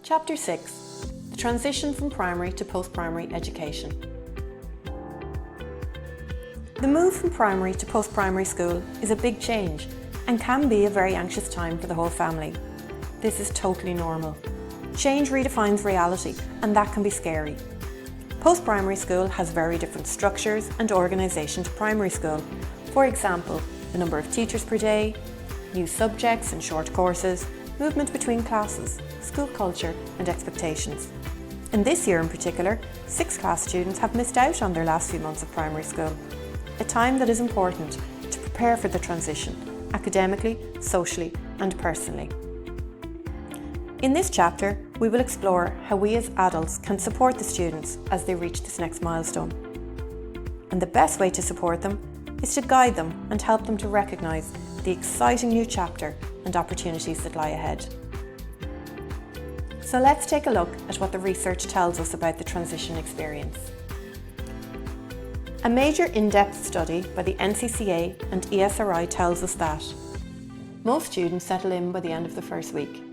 Chapter 6. The transition from primary to post-primary education. The move from primary to post-primary school is a big change and can be a very anxious time for the whole family. This is totally normal. Change redefines reality, and that can be scary. Post-primary school has very different structures and organisation to primary school. For example, the number of teachers per day, new subjects and short courses, movement between classes, school culture and expectations. In this year in particular, 6th class students have missed out on their last few months of primary school, a time that is important to prepare for the transition, academically, socially and personally. In this chapter, we will explore how we as adults can support the students as they reach this next milestone. And the best way to support them is to guide them and help them to recognise the exciting new chapter and opportunities that lie ahead. So let's take a look at what the research tells us about the transition experience. A major in-depth study by the NCCA and ESRI tells us that most students settle in by the end of the first week.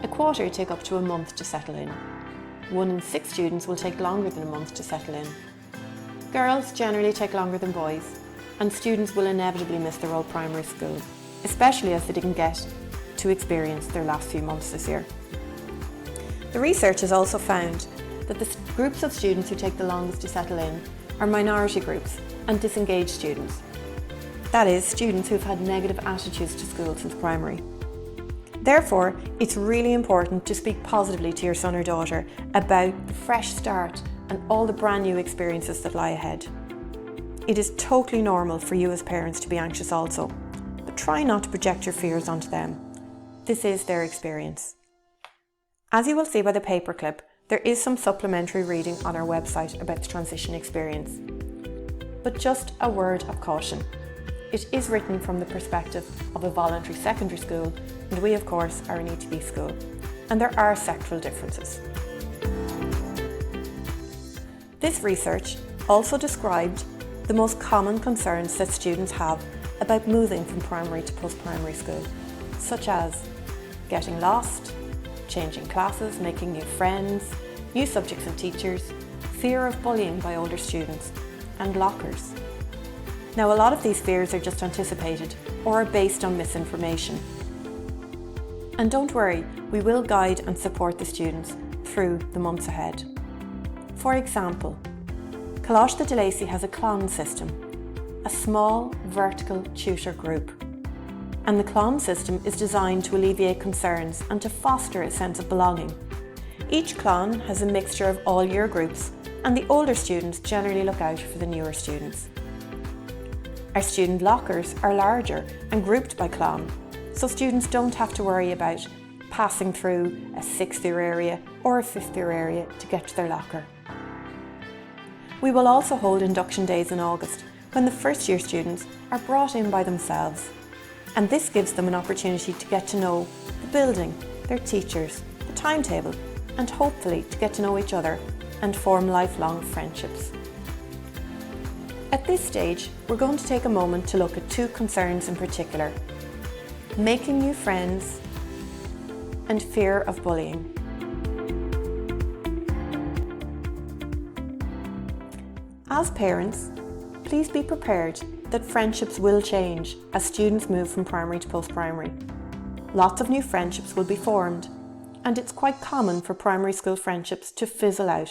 A quarter take up to a month to settle in. 1 in 6 students will take longer than a month to settle in. Girls generally take longer than boys, and students will inevitably miss their old primary school, especially as they didn't get to experience their last few months this year. The research has also found that the groups of students who take the longest to settle in are minority groups and disengaged students. That is, students who've had negative attitudes to school since primary. Therefore, it's really important to speak positively to your son or daughter about the fresh start and all the brand new experiences that lie ahead. It is totally normal for you as parents to be anxious also, but try not to project your fears onto them. This is their experience. As you will see by the paperclip, there is some supplementary reading on our website about the transition experience. But just a word of caution. It is written from the perspective of a voluntary secondary school, and we of course are an ETB school, and there are sectoral differences. This research also described the most common concerns that students have about moving from primary to post-primary school, such as getting lost, changing classes, making new friends, new subjects and teachers, fear of bullying by older students, and lockers. Now, a lot of these fears are just anticipated or are based on misinformation. And don't worry, we will guide and support the students through the months ahead. For example, Coláiste de Lacy has a CLON system, a small vertical tutor group. And the CLON system is designed to alleviate concerns and to foster a sense of belonging. Each CLON has a mixture of all year groups, and the older students generally look out for the newer students. Our student lockers are larger and grouped by CLON, so students don't have to worry about passing through a 6th year area or a 5th year area to get to their locker. We will also hold induction days in August, when the first year students are brought in by themselves. And this gives them an opportunity to get to know the building, their teachers, the timetable, and hopefully to get to know each other and form lifelong friendships. At this stage, we're going to take a moment to look at 2 concerns in particular: making new friends and fear of bullying. As parents, please be prepared that friendships will change as students move from primary to post-primary. Lots of new friendships will be formed, and it's quite common for primary school friendships to fizzle out.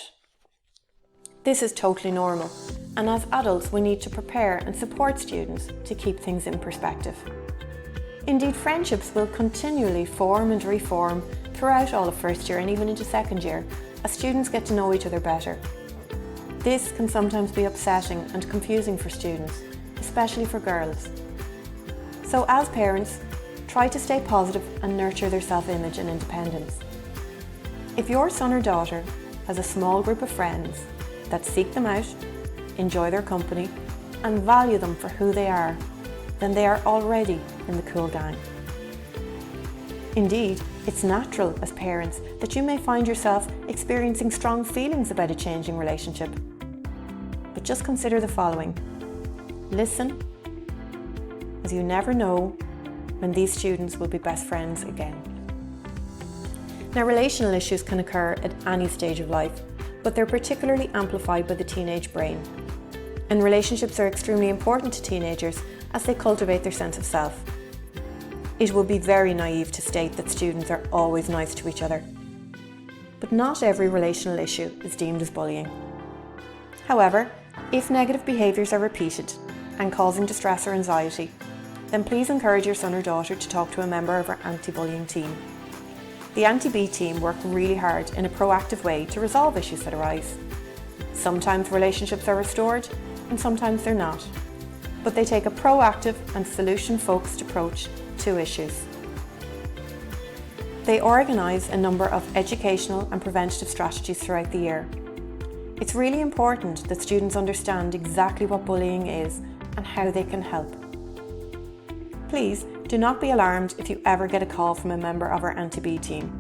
This is totally normal, and as adults we need to prepare and support students to keep things in perspective. Indeed, friendships will continually form and reform throughout all of first year and even into second year as students get to know each other better. This can sometimes be upsetting and confusing for students, especially for girls. So as parents, try to stay positive and nurture their self-image and independence. If your son or daughter has a small group of friends that seek them out, enjoy their company, and value them for who they are, then they are already in the cool gang. Indeed, it's natural as parents that you may find yourself experiencing strong feelings about a changing relationship. But just consider the following. Listen, as you never know when these students will be best friends again. Now, relational issues can occur at any stage of life, but they're particularly amplified by the teenage brain. And relationships are extremely important to teenagers as they cultivate their sense of self. It would be very naive to state that students are always nice to each other. But not every relational issue is deemed as bullying. However, if negative behaviours are repeated and causing distress or anxiety, then please encourage your son or daughter to talk to a member of our anti-bullying team. The Anti-B team work really hard in a proactive way to resolve issues that arise. Sometimes relationships are restored and sometimes they're not, but they take a proactive and solution-focused approach to issues. They organise a number of educational and preventative strategies throughout the year. It's really important that students understand exactly what bullying is and how they can help. Please do not be alarmed if you ever get a call from a member of our Anti-B team.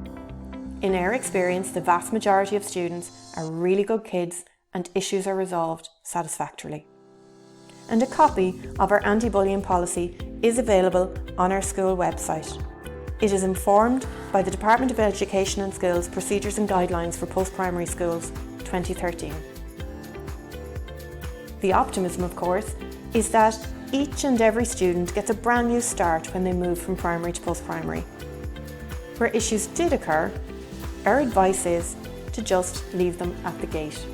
In our experience, the vast majority of students are really good kids and issues are resolved satisfactorily. And a copy of our anti-bullying policy is available on our school website. It is informed by the Department of Education and Skills Procedures and Guidelines for Post-Primary Schools 2013. The optimism, of course, is that each and every student gets a brand new start when they move from primary to post-primary. Where issues did occur, our advice is to just leave them at the gate.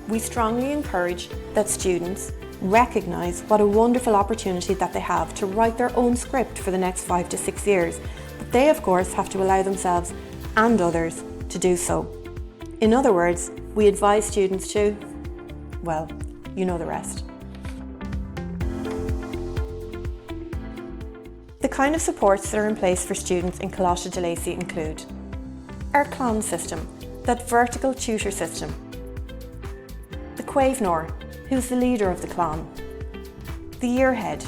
We strongly encourage that students recognise what a wonderful opportunity that they have to write their own script for the next 5 to 6 years, but they of course have to allow themselves and others to do so. In other words, we advise students to, well, you know the rest. The kind of supports that are in place for students in Coláiste de Lacy include our CLON system, that vertical tutor system, the Cuaimhnóir, who's the leader of the CLON, the Yearhead,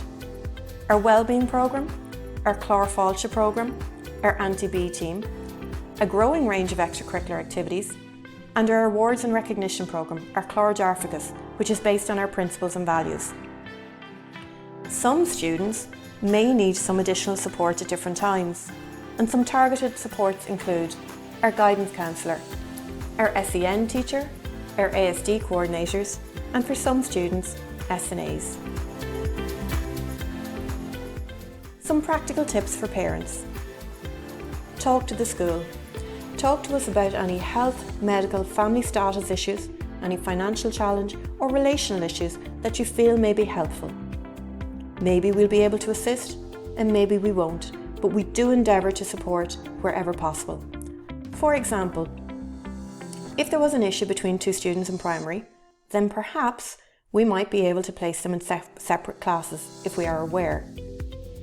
our Wellbeing programme, our Clár Fáilte programme, our Anti-B team, a growing range of extracurricular activities, and our Awards and Recognition programme, our Clár Dearfachas, which is based on our principles and values. Some students may need some additional support at different times, and some targeted supports include our guidance counsellor, our SEN teacher, our ASD coordinators, and for some students, SNAs. Some practical tips for parents. Talk to the school. Talk to us about any health, medical, family status issues, any financial challenge or relational issues that you feel may be helpful. Maybe we'll be able to assist and maybe we won't, but we do endeavour to support wherever possible. For example, if there was an issue between two students in primary, then perhaps we might be able to place them in separate classes if we are aware.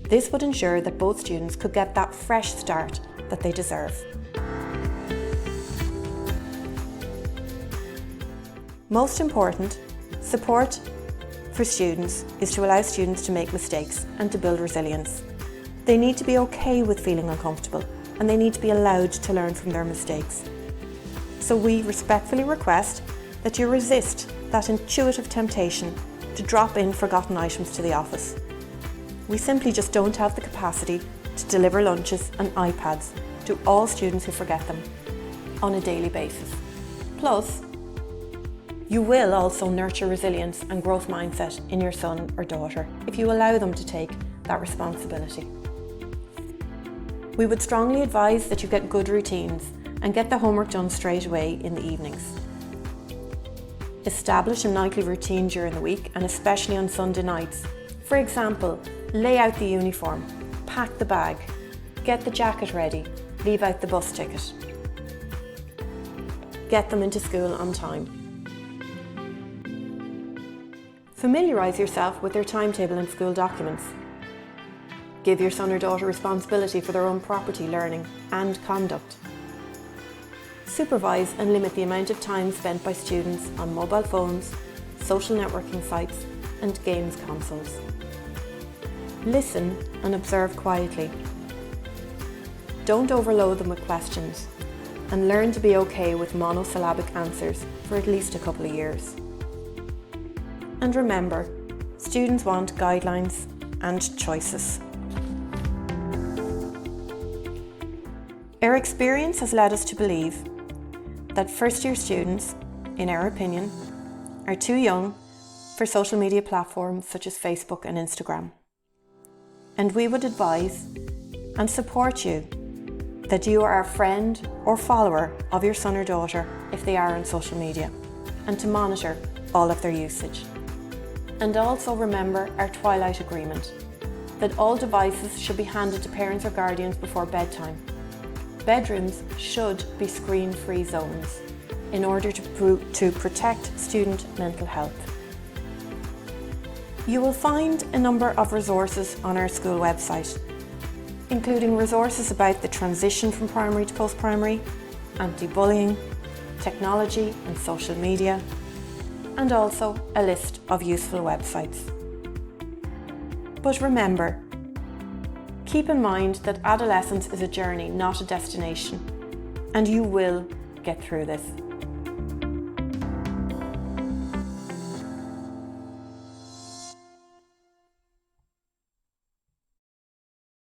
This would ensure that both students could get that fresh start that they deserve. Most important, support for students is to allow students to make mistakes and to build resilience. They need to be okay with feeling uncomfortable and they need to be allowed to learn from their mistakes. So we respectfully request that you resist that intuitive temptation to drop in forgotten items to the office. We simply just don't have the capacity to deliver lunches and iPads to all students who forget them on a daily basis. Plus, you will also nurture resilience and growth mindset in your son or daughter if you allow them to take that responsibility. We would strongly advise that you get good routines and get the homework done straight away in the evenings. Establish a nightly routine during the week and especially on Sunday nights. For example, lay out the uniform, pack the bag, get the jacket ready, leave out the bus ticket. Get them into school on time. Familiarise yourself with their timetable and school documents. Give your son or daughter responsibility for their own property, learning and conduct. Supervise and limit the amount of time spent by students on mobile phones, social networking sites and games consoles. Listen and observe quietly. Don't overload them with questions and learn to be okay with monosyllabic answers for at least a couple of years. And remember, students want guidelines and choices. Our experience has led us to believe that first-year students, in our opinion, are too young for social media platforms such as Facebook and Instagram. And we would advise and support you that you are a friend or follower of your son or daughter if they are on social media, and to monitor all of their usage. And also remember our Twilight Agreement, that all devices should be handed to parents or guardians before bedtime. Bedrooms should be screen-free zones in order to protect student mental health. You will find a number of resources on our school website, including resources about the transition from primary to post-primary, anti-bullying, technology and social media, and also a list of useful websites. But remember, keep in mind that adolescence is a journey, not a destination, and you will get through this.